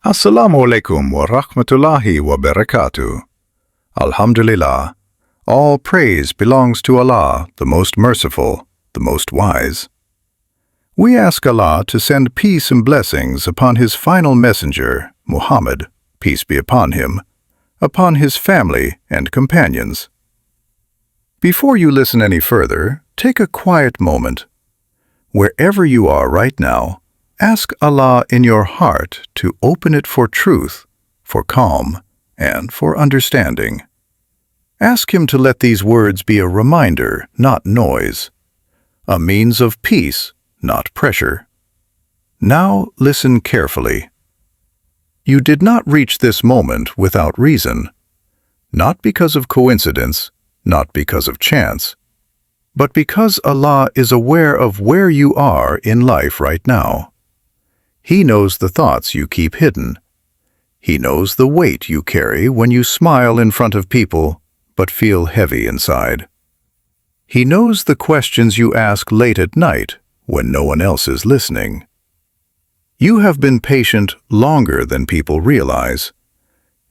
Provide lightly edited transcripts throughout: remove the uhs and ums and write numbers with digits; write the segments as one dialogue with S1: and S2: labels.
S1: Assalamu alaikum wa rahmatullahi wa barakatuh. Alhamdulillah. All praise belongs to Allah, the most merciful, the most wise. We ask Allah to send peace and blessings upon His final messenger, Muhammad, peace be upon him, upon his family and companions. Before you listen any further, take a quiet moment. Wherever you are right now, ask Allah in your heart to open it for truth, for calm, and for understanding. Ask Him to let these words be a reminder, not noise, a means of peace, not pressure. Now listen carefully. You did not reach this moment without reason, not because of coincidence, not because of chance, but because Allah is aware of where you are in life right now. He knows the thoughts you keep hidden. He knows the weight you carry when you smile in front of people but feel heavy inside. He knows the questions you ask late at night when no one else is listening. You have been patient longer than people realize.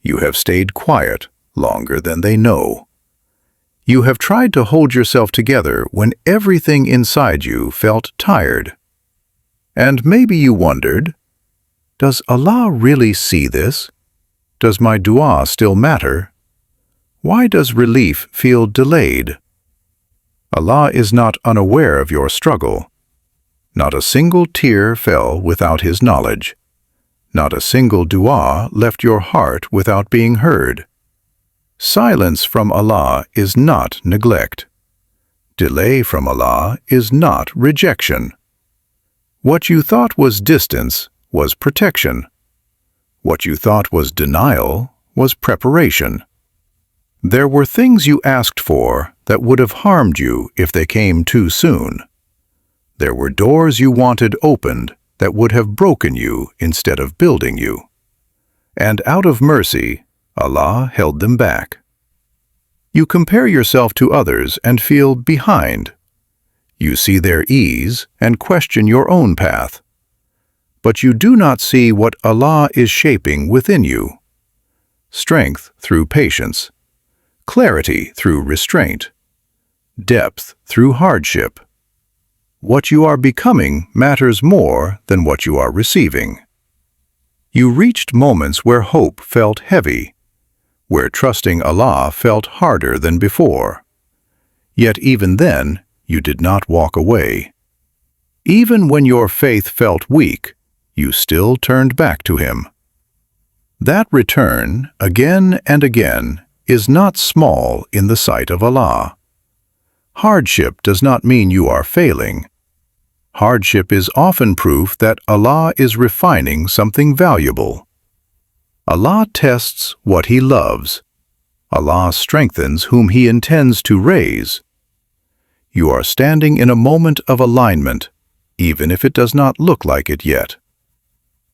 S1: You have stayed quiet longer than they know. You have tried to hold yourself together when everything inside you felt tired. And maybe you wondered, does Allah really see this? Does my dua still matter? Why does relief feel delayed? Allah is not unaware of your struggle. Not a single tear fell without His knowledge. Not a single dua left your heart without being heard. Silence from Allah is not neglect. Delay from Allah is not rejection. What you thought was distance was protection. What you thought was denial was preparation. There were things you asked for that would have harmed you if they came too soon. There were doors you wanted opened that would have broken you instead of building you. And out of mercy, Allah held them back. You compare yourself to others and feel behind. You see their ease and question your own path. But you do not see what Allah is shaping within you. Strength through patience, clarity through restraint, depth through hardship. What you are becoming matters more than what you are receiving. You reached moments where hope felt heavy, where trusting Allah felt harder than before. Yet even then, you did not walk away. Even when your faith felt weak, you still turned back to Him. That return, again and again, is not small in the sight of Allah. Hardship does not mean you are failing. Hardship is often proof that Allah is refining something valuable. Allah tests what He loves. Allah strengthens whom He intends to raise. You are standing in a moment of alignment, even if it does not look like it yet.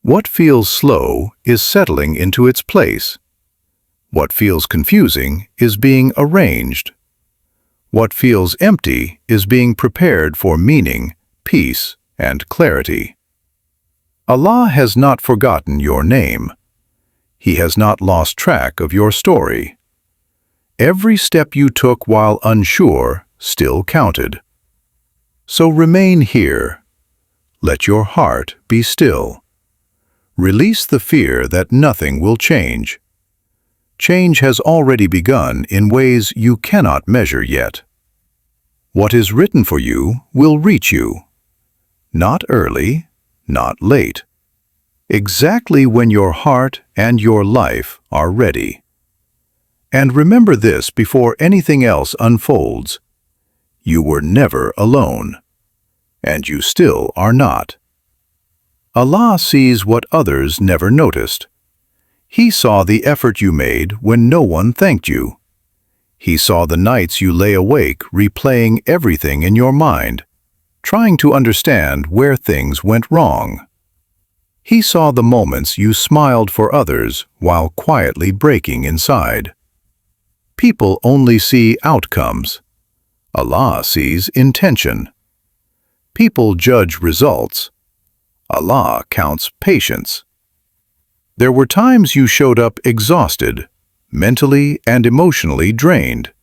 S1: What feels slow is settling into its place. What feels confusing is being arranged. What feels empty is being prepared for meaning, peace, and clarity. Allah has not forgotten your name. He has not lost track of your story. Every step you took while unsure still counted. So remain here. Let your heart be still. Release the fear that nothing will change. Change has already begun in ways you cannot measure yet. What is written for you will reach you. Not early, not late. Exactly when your heart and your life are ready. And remember this before anything else unfolds. You were never alone. And you still are not. Allah sees what others never noticed. He saw the effort you made when no one thanked you. He saw the nights you lay awake replaying everything in your mind, trying to understand where things went wrong. He saw the moments you smiled for others while quietly breaking inside. People only see outcomes. Allah sees intention. People judge results. Allah counts patience. There were times you showed up exhausted, mentally and emotionally drained,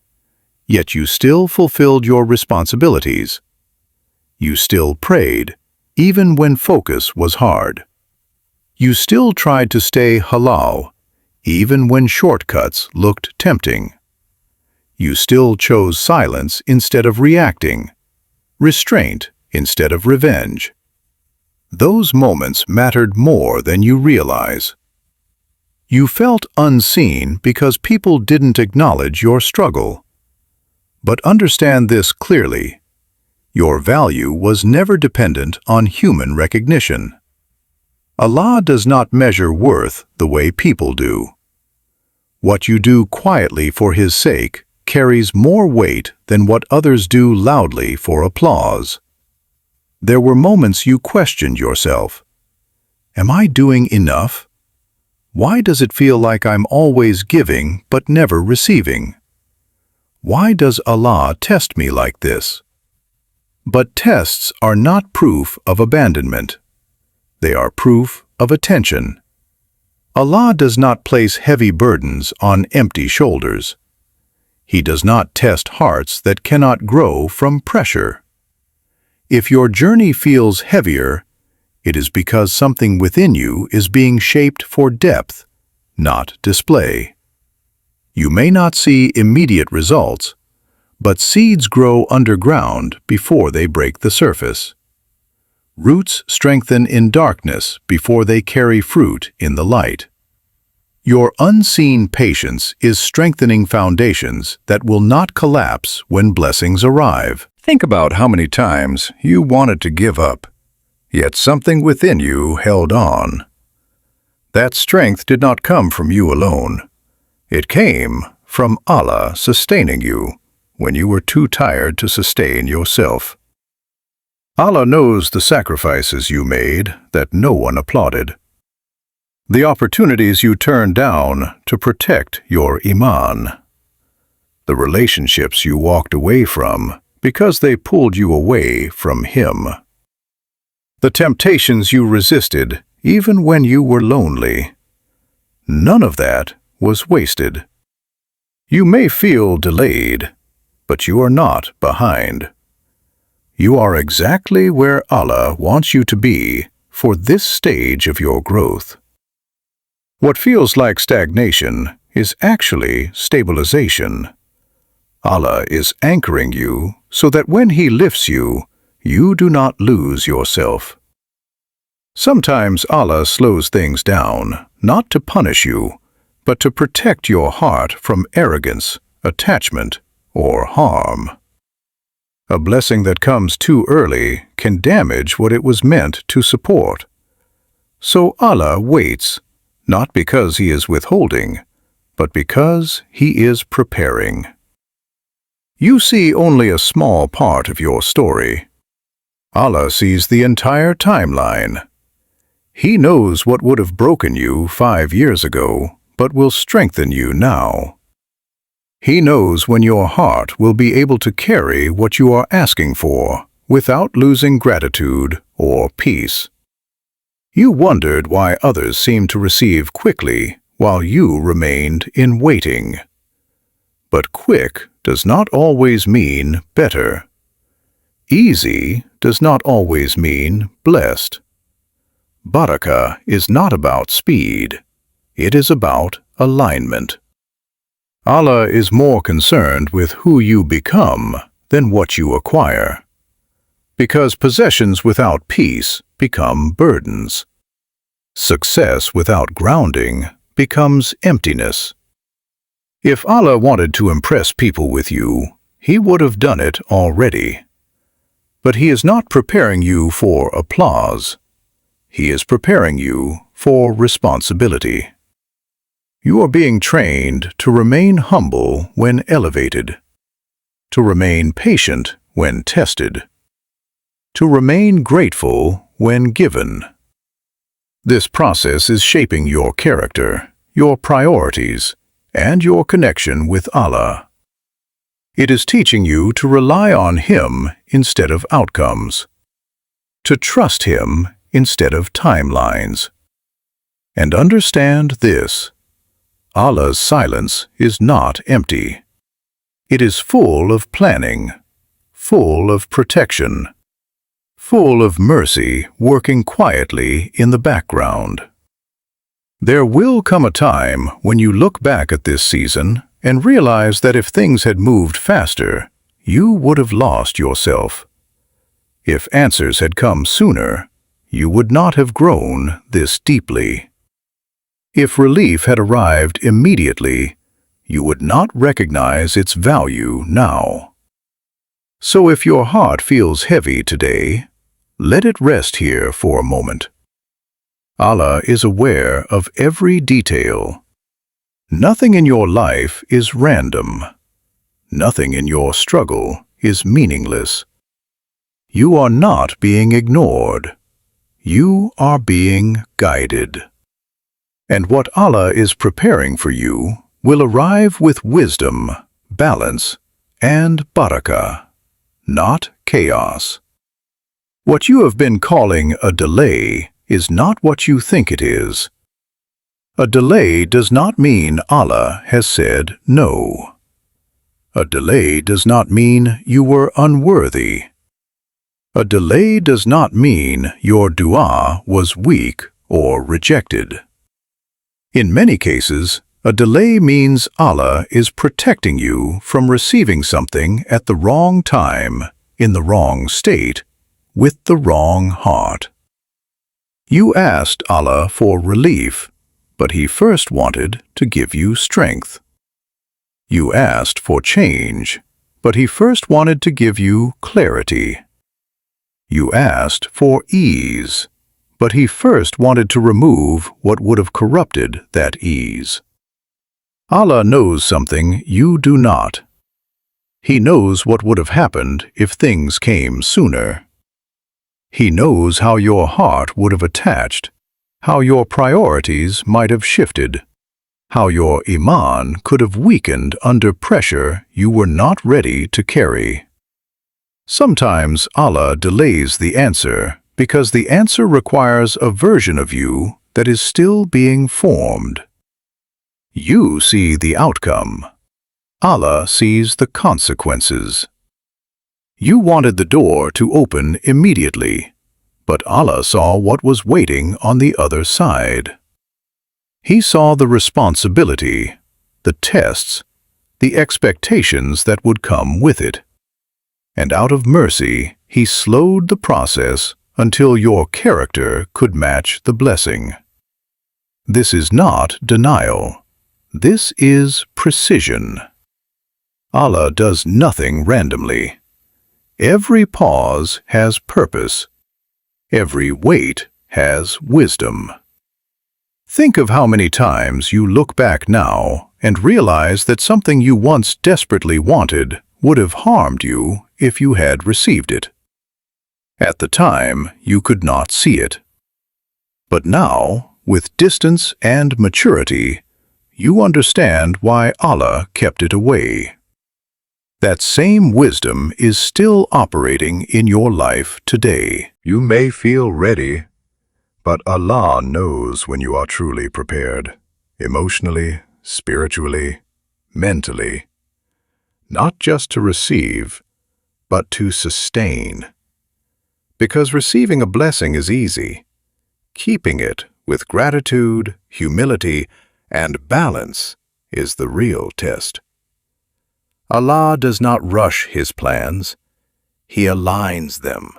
S1: yet you still fulfilled your responsibilities. You still prayed, even when focus was hard. You still tried to stay halal, even when shortcuts looked tempting. You still chose silence instead of reacting, restraint instead of revenge. Those moments mattered more than you realize. You felt unseen because people didn't acknowledge your struggle. But understand this clearly: your value was never dependent on human recognition. Allah does not measure worth the way people do. What you do quietly for His sake carries more weight than what others do loudly for applause. There were moments you questioned yourself. Am I doing enough? Why does it feel like I'm always giving but never receiving? Why does Allah test me like this? But tests are not proof of abandonment. They are proof of attention. Allah does not place heavy burdens on empty shoulders. He does not test hearts that cannot grow from pressure. If your journey feels heavier, it is because something within you is being shaped for depth, not display. You may not see immediate results, but seeds grow underground before they break the surface. Roots strengthen in darkness before they carry fruit in the light. Your unseen patience is strengthening foundations that will not collapse when blessings arrive. Think about how many times you wanted to give up, yet something within you held on. That strength did not come from you alone. It came from Allah sustaining you when you were too tired to sustain yourself. Allah knows the sacrifices you made that no one applauded. The opportunities you turned down to protect your iman. The relationships you walked away from because they pulled you away from Him. The temptations you resisted even when you were lonely. None of that was wasted. You may feel delayed, but you are not behind. You are exactly where Allah wants you to be for this stage of your growth. What feels like stagnation is actually stabilization. Allah is anchoring you so that when He lifts you, you do not lose yourself. Sometimes Allah slows things down, not to punish you, but to protect your heart from arrogance, attachment, or harm. A blessing that comes too early can damage what it was meant to support. So Allah waits, not because He is withholding, but because He is preparing. You see only a small part of your story. Allah sees the entire timeline. He knows what would have broken you 5 years ago, but will strengthen you now. He knows when your heart will be able to carry what you are asking for without losing gratitude or peace. You wondered why others seemed to receive quickly while you remained in waiting. But quick does not always mean better. Easy does not always mean blessed. Barakah is not about speed. It is about alignment. Allah is more concerned with who you become than what you acquire. Because possessions without peace become burdens. Success without grounding becomes emptiness. If Allah wanted to impress people with you, He would have done it already. But He is not preparing you for applause. He is preparing you for responsibility. You are being trained to remain humble when elevated, to remain patient when tested, to remain grateful when given. This process is shaping your character, your priorities, and your connection with Allah. It is teaching you to rely on Him instead of outcomes, to trust Him instead of timelines, And understand this: Allah's silence is not empty. It is full of planning, full of protection, full of mercy working quietly in the background. There will come a time when you look back at this season and realize that if things had moved faster, you would have lost yourself. If answers had come sooner, you would not have grown this deeply. If relief had arrived immediately, you would not recognize its value now. So if your heart feels heavy today, let it rest here for a moment. Allah is aware of every detail. Nothing in your life is random. Nothing in your struggle is meaningless. You are not being ignored. You are being guided. And what Allah is preparing for you will arrive with wisdom, balance, and barakah, not chaos. What you have been calling a delay is not what you think it is. A delay does not mean Allah has said no. A delay does not mean you were unworthy. A delay does not mean your dua was weak or rejected. In many cases, a delay means Allah is protecting you from receiving something at the wrong time, in the wrong state, with the wrong heart. You asked Allah for relief, but He first wanted to give you strength. You asked for change, but He first wanted to give you clarity. You asked for ease, but He first wanted to remove what would have corrupted that ease. Allah knows something you do not. He knows what would have happened if things came sooner. He knows how your heart would have attached, how your priorities might have shifted, how your iman could have weakened under pressure you were not ready to carry. Sometimes Allah delays the answer because the answer requires a version of you that is still being formed. You see the outcome. Allah sees the consequences. You wanted the door to open immediately, but Allah saw what was waiting on the other side. He saw the responsibility, the tests, the expectations that would come with it. And out of mercy, He slowed the process until your character could match the blessing. This is not denial. This is precision. Allah does nothing randomly. Every pause has purpose. Every wait has wisdom. Think of how many times you look back now and realize that something you once desperately wanted would have harmed you if you had received it. At the time, you could not see it. But now, with distance and maturity, you understand why Allah kept it away. That same wisdom is still operating in your life today. You may feel ready, but Allah knows when you are truly prepared, emotionally, spiritually, mentally, not just to receive, but to sustain. Because receiving a blessing is easy. Keeping it with gratitude, humility, and balance is the real test. Allah does not rush His plans. He aligns them.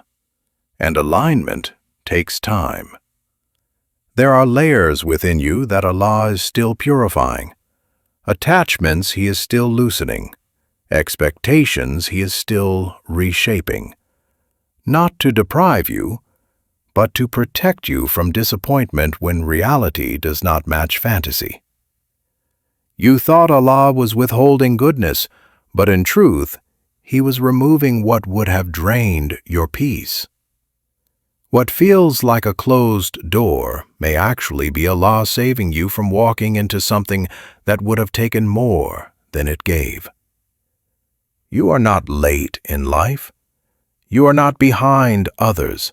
S1: And alignment takes time. There are layers within you that Allah is still purifying. Attachments He is still loosening. Expectations He is still reshaping. Not to deprive you, but to protect you from disappointment when reality does not match fantasy. You thought Allah was withholding goodness, but in truth, He was removing what would have drained your peace. What feels like a closed door may actually be Allah saving you from walking into something that would have taken more than it gave. You are not late in life. You are not behind others.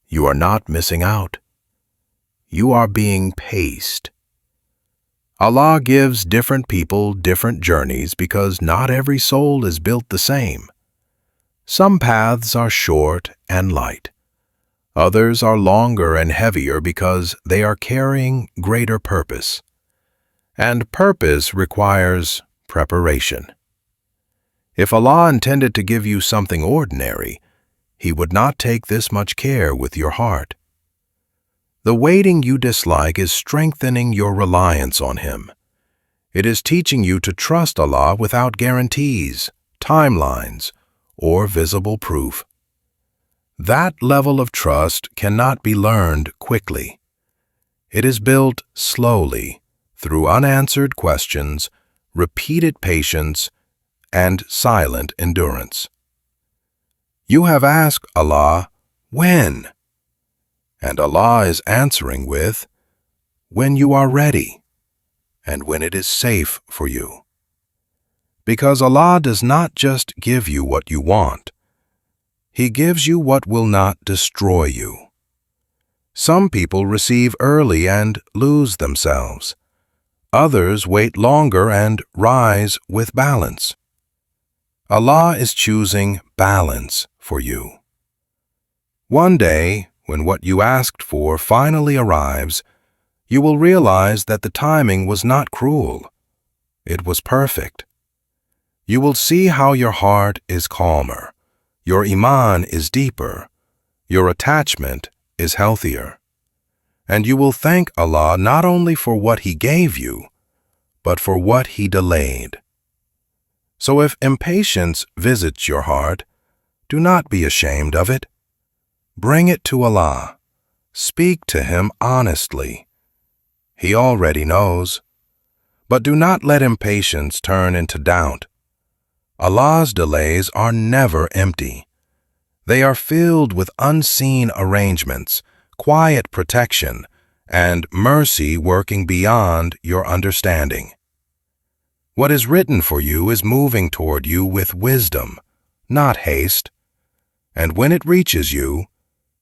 S1: You are not missing out.
S2: You are being paced. Allah gives different people different journeys because not every soul is built the same. Some paths are short and light. Others are longer and heavier because they are carrying greater purpose. And purpose requires preparation. If Allah intended to give you something ordinary, He would not take this much care with your heart. The waiting you dislike is strengthening your reliance on Him. It is teaching you to trust Allah without guarantees, timelines, or visible proof. That level of trust cannot be learned quickly. It is built slowly through unanswered questions, repeated patience, and silent endurance. You have asked Allah, when? And Allah is answering with, when you are ready, and when it is safe for you. Because Allah does not just give you what you want, He gives you what will not destroy you. Some people receive early and lose themselves. Others wait longer and rise with balance. Allah is choosing balance for you. One day, when what you asked for finally arrives, you will realize that the timing was not cruel. It was perfect. You will see how your heart is calmer, your iman is deeper, your attachment is healthier. And you will thank Allah not only for what He gave you, but for what He delayed. So if impatience visits your heart, do not be ashamed of it. Bring it to Allah. Speak to Him honestly. He already knows. But do not let impatience turn into doubt. Allah's delays are never empty. They are filled with unseen arrangements, quiet protection, and mercy working beyond your understanding. What is written for you is moving toward you with wisdom, not haste. And when it reaches you,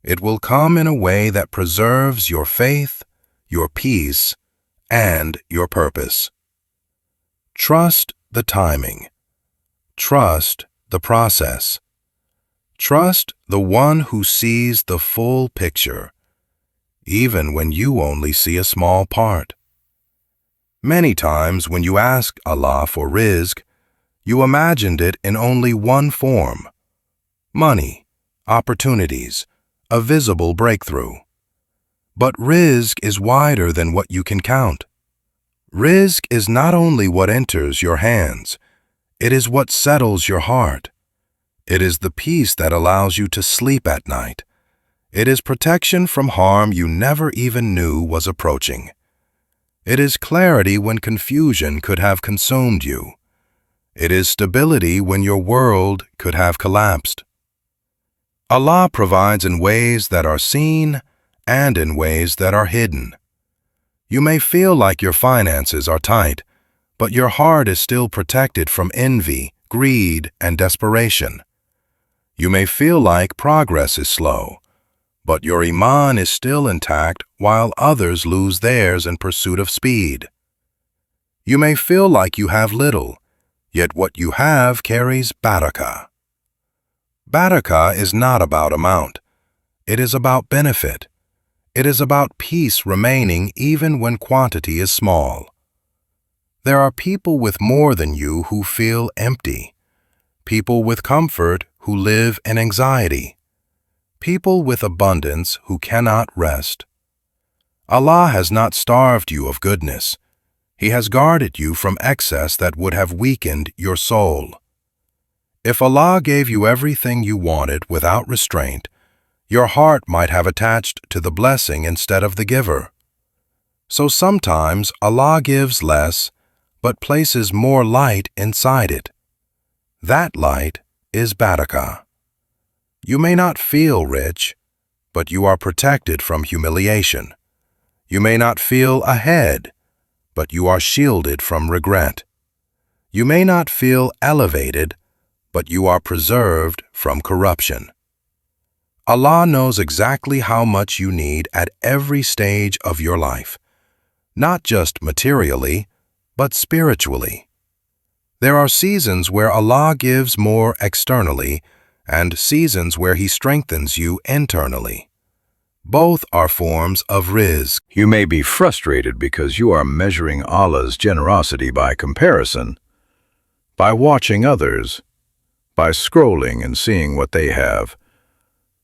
S2: it will come in a way that preserves your faith, your peace, and your purpose. Trust the timing. Trust the process. Trust the One who sees the full picture, even when you only see a small part. Many times when you ask Allah for rizq, you imagined it in only one form: money, opportunities, a visible breakthrough. But rizq is wider than what you can count. Rizq is not only what enters your hands, it is what settles your heart. It is the peace that allows you to sleep at night. It is protection from harm you never even knew was approaching. It is clarity when confusion could have consumed you. It is stability when your world could have collapsed. Allah provides in ways that are seen and in ways that are hidden. You may feel like your finances are tight, but your heart is still protected from envy, greed, and desperation. You may feel like progress is slow, but your iman is still intact while others lose theirs in pursuit of speed. You may feel like you have little, yet what you have carries barakah. Barakah is not about amount. It is about benefit. It is about peace remaining even when quantity is small. There are people with more than you who feel empty. People with comfort who live in anxiety. People with abundance who cannot rest. Allah has not starved you of goodness. He has guarded you from excess that would have weakened your soul. If Allah gave you everything you wanted without restraint, your heart might have attached to the blessing instead of the giver. So sometimes Allah gives less, but places more light inside it. That light is barakah. You may not feel rich, but you are protected from humiliation. You may not feel ahead, but you are shielded from regret. You may not feel elevated, but you are preserved from corruption. Allah knows exactly how much you need at every stage of your life, not just materially, but spiritually. There are seasons where Allah gives more externally and seasons where He strengthens you internally. Both are forms of rizq.
S1: You may be frustrated because you are measuring Allah's generosity by comparison, by watching others, by scrolling and seeing what they have.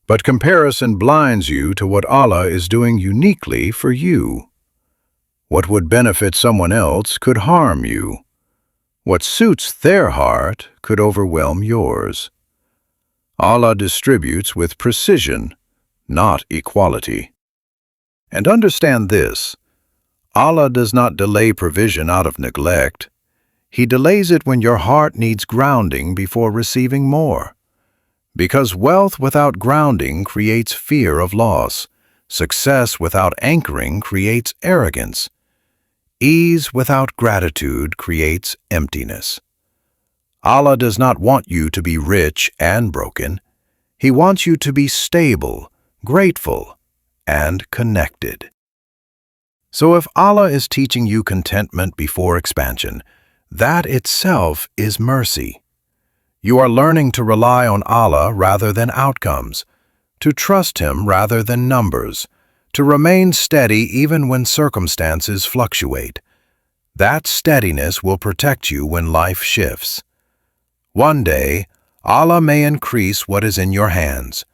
S1: But comparison blinds you to what Allah is doing uniquely for you. What would benefit someone else could harm you. What suits their heart could overwhelm yours. Allah distributes with precision, not equality. And understand this, Allah does not delay provision out of neglect. He delays it when your heart needs grounding before receiving more. Because wealth without grounding creates fear of loss. Success without anchoring creates arrogance. Ease without gratitude creates emptiness. Allah does not want you to be rich and broken. He wants you to be stable, grateful, and connected. So if Allah is teaching you contentment before expansion, that itself is mercy. You are learning to rely on Allah rather than outcomes, to trust Him rather than numbers, to remain steady even when circumstances fluctuate. That steadiness will protect you when life shifts. One day, Allah may increase what is in your hands,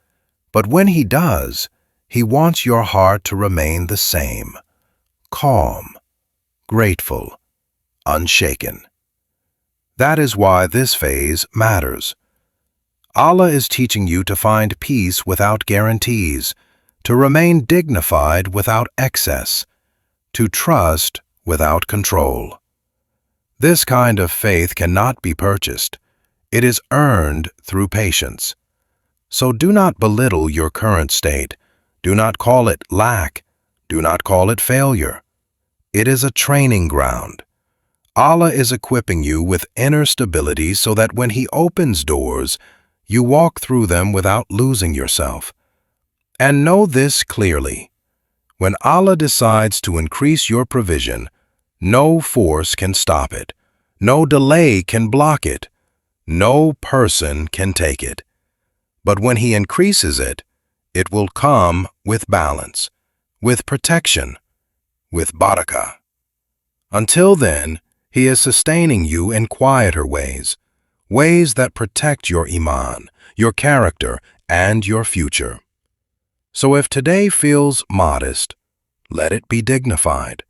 S1: but when He does, He wants your heart to remain the same, calm, grateful, unshaken. That is why this phase matters. Allah is teaching you to find peace without guarantees, to remain dignified without excess, to trust without control. This kind of faith cannot be purchased. It is earned through patience. So do not belittle your current state. Do not call it lack. Do not call it failure. It is a training ground. Allah is equipping you with inner stability so that when He opens doors, you walk through them without losing yourself. And know this clearly. When Allah decides to increase your provision, no force can stop it. No delay can block it. No person can take it. But when He increases it, it will come with balance, with protection, with barakah. Until then, He is sustaining you in quieter ways, ways that protect your iman, your character, and your future. So if today feels modest, let it be dignified.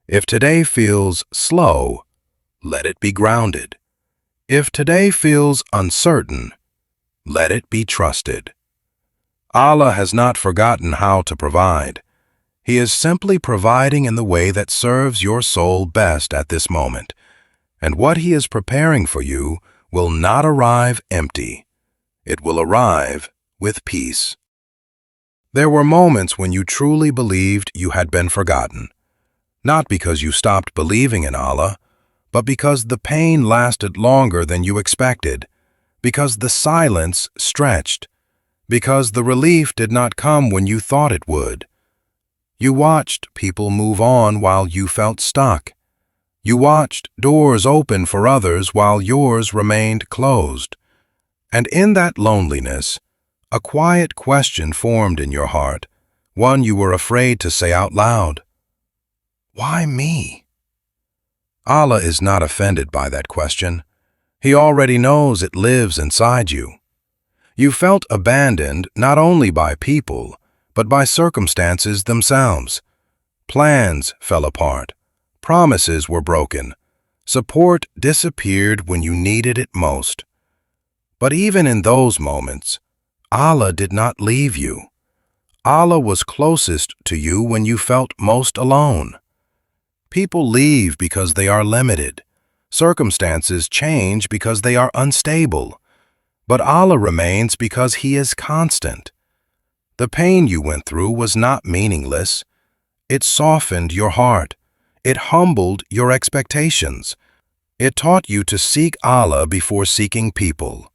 S1: If today feels slow, let it be grounded. If today feels uncertain, let it be trusted. Allah has not forgotten how to provide. He is simply providing in the way that serves your soul best at this moment. And what He is preparing for you will not arrive empty. It will arrive with peace. There were moments when you truly believed you had been forgotten. Not because you stopped believing in Allah, but because the pain lasted longer than you expected, because the silence stretched, because the relief did not come when you thought it would. You watched people move on while you felt stuck. You watched doors open for others while yours remained closed. And in that loneliness, a quiet question formed in your heart, one you were afraid to say out loud. Why me? Allah is not offended by that question. He already knows it lives inside you. You felt abandoned not only by people, but by circumstances themselves. Plans fell apart. Promises were broken. Support disappeared when you needed it most. But even in those moments, Allah did not leave you. Allah was closest to you when you felt most alone. People leave because they are limited. Circumstances change because they are unstable. But Allah remains because He is constant. The pain you went through was not meaningless. It softened your heart. It humbled your expectations. It taught you to seek Allah before seeking people.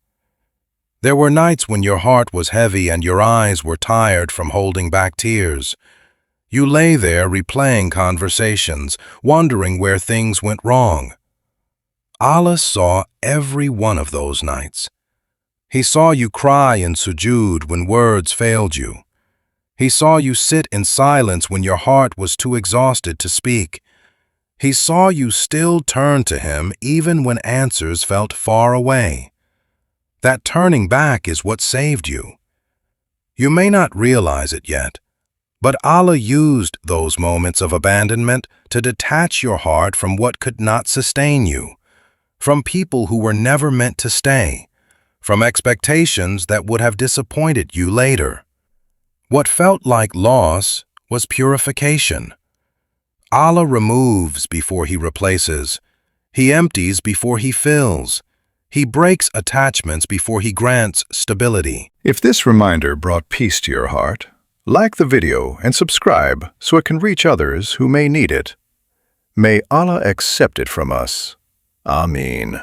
S2: There were nights when your heart was heavy and your eyes were tired from holding back tears. You lay there replaying conversations, wondering where things went wrong. Allah saw every one of those nights. He saw you cry in sujood when words failed you. He saw you sit in silence when your heart was too exhausted to speak. He saw you still turn to Him even when answers felt far away. That turning back is what saved you. You may not realize it yet, but Allah used those moments of abandonment to detach your heart from what could not sustain you, from people who were never meant to stay, from expectations that would have disappointed you later. What felt like loss was purification. Allah removes before He replaces. He empties before He fills. He breaks attachments before He grants stability.
S1: If this reminder brought peace to your heart, like the video and subscribe so it can reach others who may need it. May Allah accept it from us. Ameen.